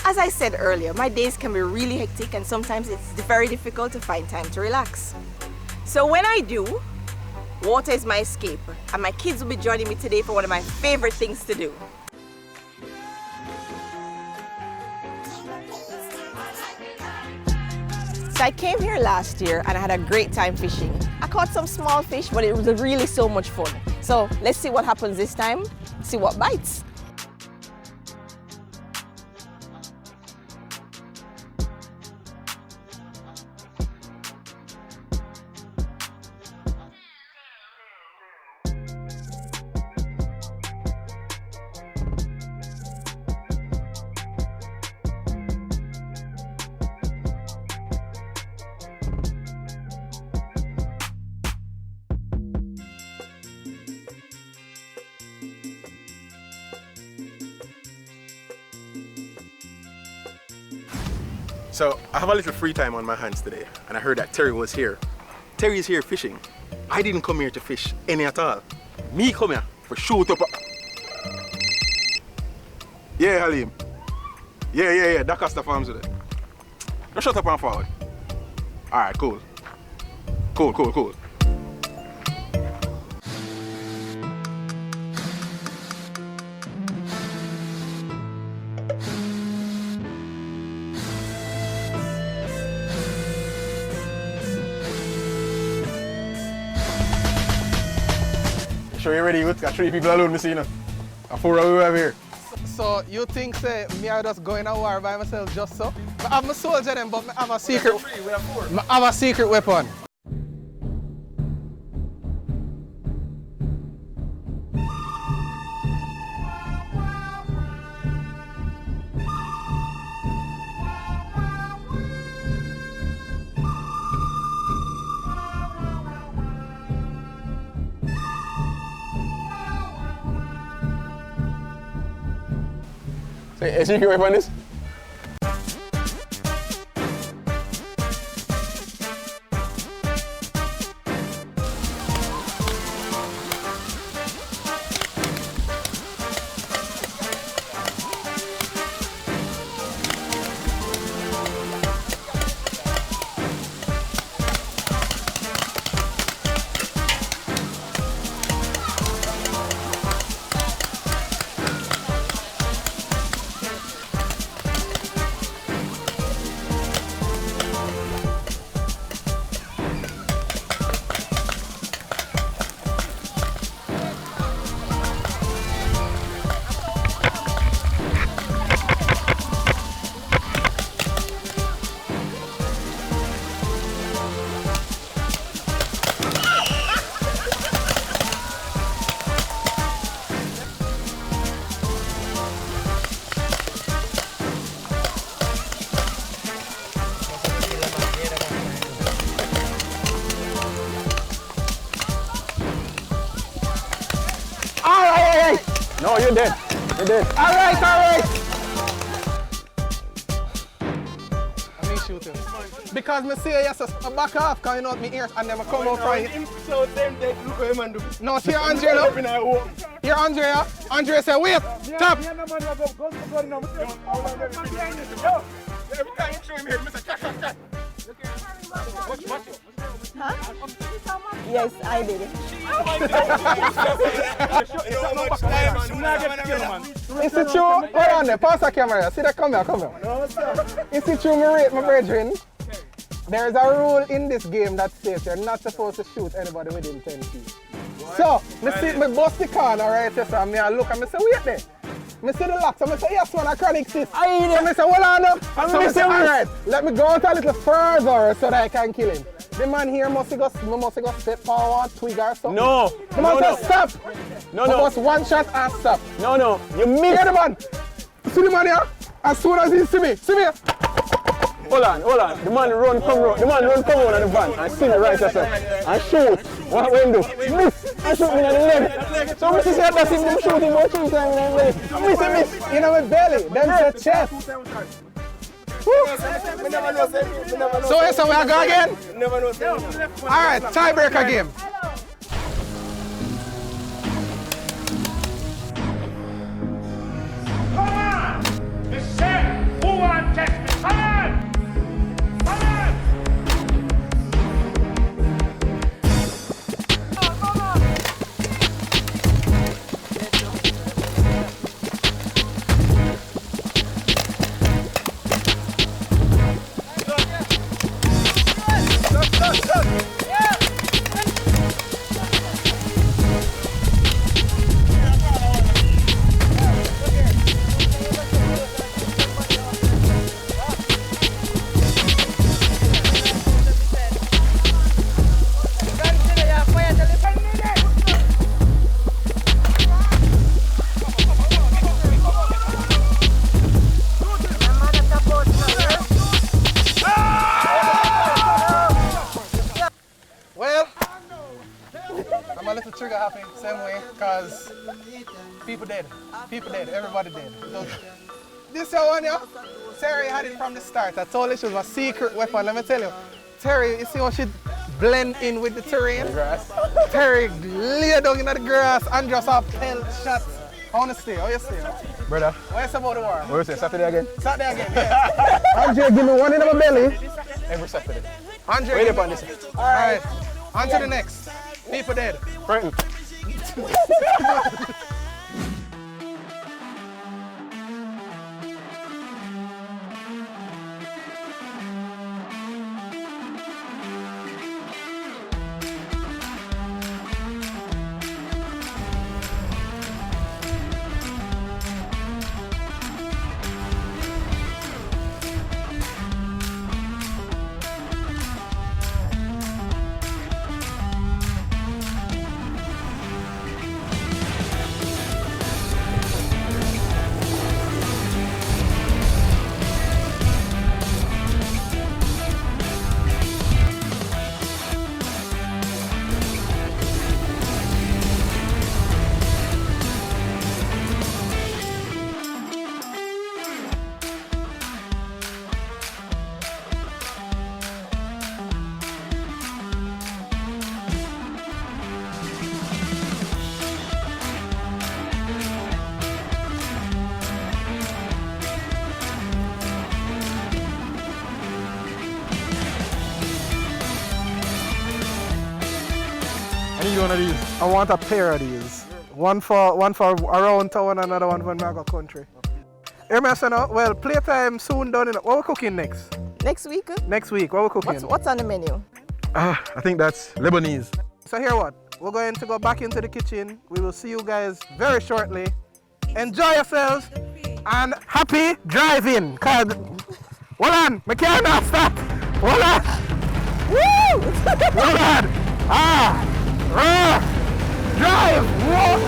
As I said earlier, my days can be really hectic and sometimes it's very difficult to find time to relax. So when I do, water is my escape, and my kids will be joining me today for one of my favorite things to do. So I came here last year and I had a great time fishing. I caught some small fish, but it was really so much fun. So let's see what happens this time, see what bites. So I have a little free time on my hands today, and I heard that Terry was here. Terry is here fishing. I didn't come here to fish any at all. Me come here for shoot up. Yeah, Halim. Yeah. That Costa Farms with it. Just shut up and forward. All right, cool. Cool. Sure you ready? Youth? Got 3 people alone, me see you know. And 4 of we have here. So you think say me I just going to war by myself just so? I have my soldier them, but I have a secret. We have 4. I have a secret weapon. Is you away from this? No, you're dead. You're dead. All right. I mean shoot him. Because me say yes, I back off, because you know me ears and then I come out from it. So them dead, look what him and do. No, see Andre now. Here Andre, Andre say wait, stop. Every time you show him here, Mr. Cash. Watch. Huh? Yes, I did it. Is it true? Hold on there, pass the camera. See that? Come here. Is it true, me rate my brethren? There is a rule in this game that states you're not supposed to shoot anybody within 10 feet. So, me bust the corner right here, so I look and I say, wait there. I see the lock, so I say, yes man, I chronic sis. I say, hold on up. So I say, alright, let me go out a little further so that I can kill him. The man here must go step forward, twig or something. No. The man says stop. No. Must one shot and stop. No. You missed. Hear the man. See the man here? As soon as he see me. Hold on. The man run come out of the van and see me right there and shoot. What we do? Miss and shoot me in the leg. So we see that's him shooting about 3 times in the leg. Miss. You know my belly, then the chest. So we are go again? Alright, tiebreaker game. Come on! It's set! Who a little trigger happy, same way, because people dead. People dead, everybody dead. So, this one, yeah, Terry had it from the start. I told you she was my secret weapon, let me tell you. Terry, you see how she blend in with the terrain? Terry lay down in the grass and just have pelt shots. How you stay? How you stay? Brother, What's about the war? what you say, Saturday again? Saturday again, yeah. Andre, give me one in my belly. Every Saturday. Andre, Wait give upon me- this. All right, on to the next. People dead. Frightened. I need one of these. I want a pair of these. One for around town and another one for Naga country. Hear me say now? Well, playtime soon done. What we cooking next? Next week, Next week, what we cooking? what's on the menu? I think that's Lebanese. So here what? We're going to go back into the kitchen. We will see you guys very shortly. Enjoy yourselves and happy driving. Cause hold on, I can't stop. Hold on. Woo! Hold on. Drive. Whoa.